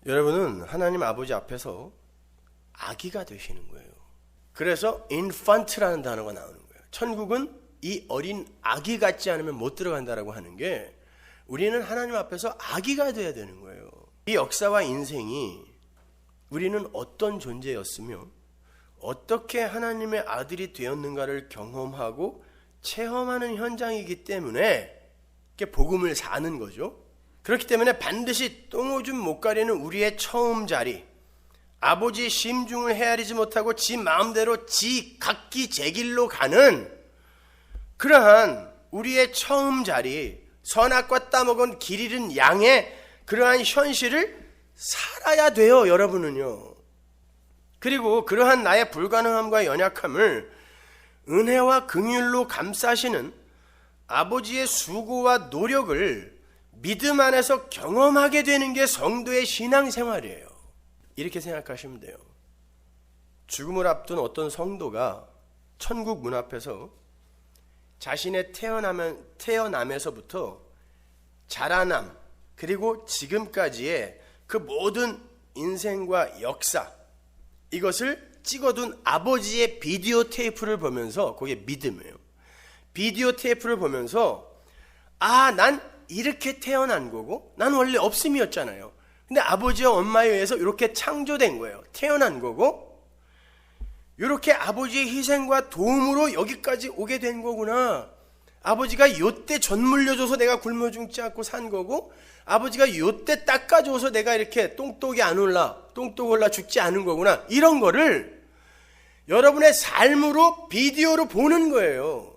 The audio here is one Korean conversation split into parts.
여러분은 하나님 아버지 앞에서 아기가 되시는 거예요. 그래서 infant라는 단어가 나오는 거예요. 천국은 이 어린 아기 같지 않으면 못 들어간다라고 하는 게, 우리는 하나님 앞에서 아기가 돼야 되는 거예요. 이 역사와 인생이 우리는 어떤 존재였으며 어떻게 하나님의 아들이 되었는가를 경험하고 체험하는 현장이기 때문에 이렇게 복음을 사는 거죠. 그렇기 때문에 반드시 똥오줌 못 가리는 우리의 처음 자리, 아버지의 심중을 헤아리지 못하고 지 마음대로 지 각기 제 길로 가는 그러한 우리의 처음 자리, 선악과 따먹은 길 잃은 양의 그러한 현실을 살아야 돼요, 여러분은요. 그리고 그러한 나의 불가능함과 연약함을 은혜와 긍휼로 감싸시는 아버지의 수고와 노력을 믿음 안에서 경험하게 되는 게 성도의 신앙생활이에요. 이렇게 생각하시면 돼요. 죽음을 앞둔 어떤 성도가 천국 문 앞에서 자신의 태어남에서부터 자라남 그리고 지금까지의 그 모든 인생과 역사, 이것을 찍어둔 아버지의 비디오 테이프를 보면서, 그게 믿음이에요. 비디오 테이프를 보면서 난 이렇게 태어난 거고, 난 원래 없음이었잖아요. 근데 아버지와 엄마에 의해서 이렇게 창조된 거예요. 태어난 거고, 이렇게 아버지의 희생과 도움으로 여기까지 오게 된 거구나. 아버지가 요때 전 물려줘서 내가 굶어 죽지 않고 산 거고, 아버지가 요때 닦아줘서 내가 이렇게 똥똑이 안 올라, 똥똑 올라 죽지 않은 거구나. 이런 거를 여러분의 삶으로 비디오로 보는 거예요.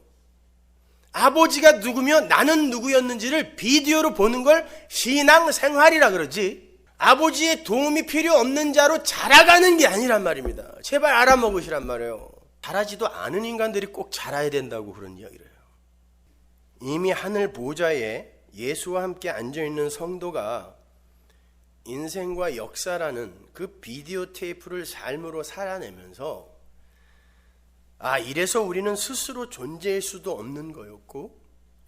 아버지가 누구며 나는 누구였는지를 비디오로 보는 걸 신앙생활이라 그러지, 아버지의 도움이 필요 없는 자로 자라가는 게 아니란 말입니다. 제발 알아먹으시란 말이에요. 자라지도 않은 인간들이 꼭 자라야 된다고 그런 이야기를 해요. 이미 하늘 보좌에 예수와 함께 앉아있는 성도가 인생과 역사라는 그 비디오 테이프를 삶으로 살아내면서 이래서 우리는 스스로 존재할 수도 없는 거였고,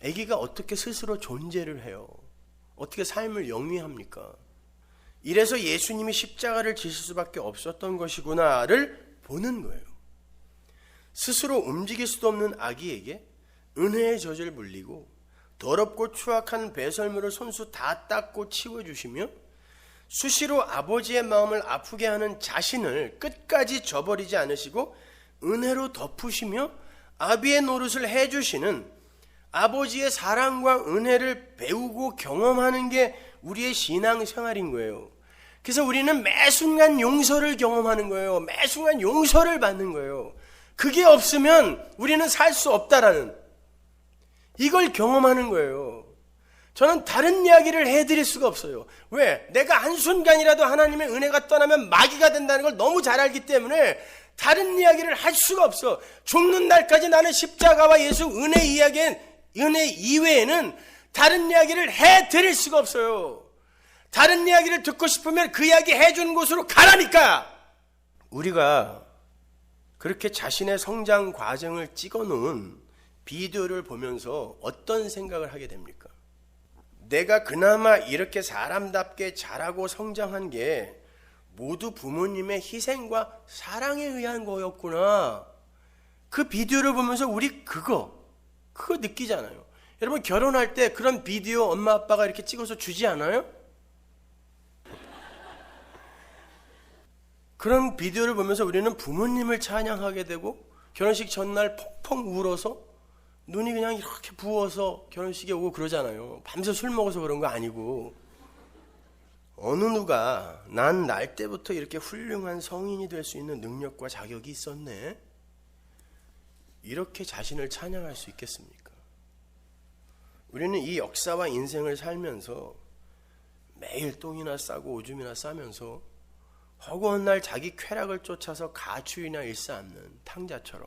아기가 어떻게 스스로 존재를 해요? 어떻게 삶을 영위합니까? 이래서 예수님이 십자가를 지실 수밖에 없었던 것이구나를 보는 거예요. 스스로 움직일 수도 없는 아기에게 은혜의 젖을 물리고 더럽고 추악한 배설물을 손수 다 닦고 치워주시며 수시로 아버지의 마음을 아프게 하는 자신을 끝까지 저버리지 않으시고 은혜로 덮으시며 아비의 노릇을 해주시는 아버지의 사랑과 은혜를 배우고 경험하는 게 우리의 신앙생활인 거예요. 그래서 우리는 매 순간 용서를 경험하는 거예요. 매 순간 용서를 받는 거예요. 그게 없으면 우리는 살 수 없다라는, 이걸 경험하는 거예요. 저는 다른 이야기를 해드릴 수가 없어요. 왜? 내가 한순간이라도 하나님의 은혜가 떠나면 마귀가 된다는 걸 너무 잘 알기 때문에 다른 이야기를 할 수가 없어. 죽는 날까지 나는 십자가와 예수 은혜 이외에는 다른 이야기를 해드릴 수가 없어요. 다른 이야기를 듣고 싶으면 그 이야기 해주는 곳으로 가라니까. 우리가 그렇게 자신의 성장 과정을 찍어놓은 비디오를 보면서 어떤 생각을 하게 됩니까? 내가 그나마 이렇게 사람답게 자라고 성장한 게 모두 부모님의 희생과 사랑에 의한 거였구나. 그 비디오를 보면서 우리 그거 느끼잖아요. 여러분, 결혼할 때 그런 비디오 엄마 아빠가 이렇게 찍어서 주지 않아요? 그런 비디오를 보면서 우리는 부모님을 찬양하게 되고, 결혼식 전날 펑펑 울어서 눈이 그냥 이렇게 부어서 결혼식에 오고 그러잖아요. 밤새 술 먹어서 그런 거 아니고. 어느 누가 난 날 때부터 이렇게 훌륭한 성인이 될 수 있는 능력과 자격이 있었네, 이렇게 자신을 찬양할 수 있겠습니까? 우리는 이 역사와 인생을 살면서 매일 똥이나 싸고 오줌이나 싸면서 허구한 날 자기 쾌락을 쫓아서 가출이나 일삼는 탕자처럼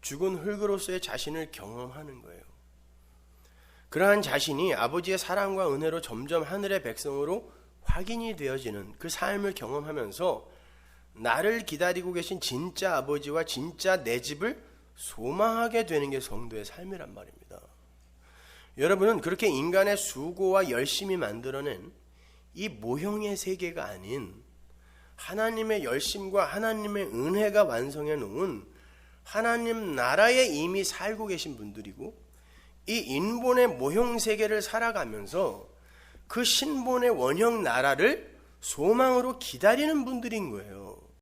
죽은 흙으로서의 자신을 경험하는 거예요. 그러한 자신이 아버지의 사랑과 은혜로 점점 하늘의 백성으로 확인이 되어지는 그 삶을 경험하면서 나를 기다리고 계신 진짜 아버지와 진짜 내 집을 소망하게 되는 게 성도의 삶이란 말입니다. 여러분은 그렇게 인간의 수고와 열심히 만들어낸 이 모형의 세계가 아닌 하나님의 열심과 하나님의 은혜가 완성해 놓은 하나님 나라에 이미 살고 계신 분들이고, 이 인본의 모형 세계를 살아가면서 그 신본의 원형 나라를 소망으로 기다리는 분들인 거예요.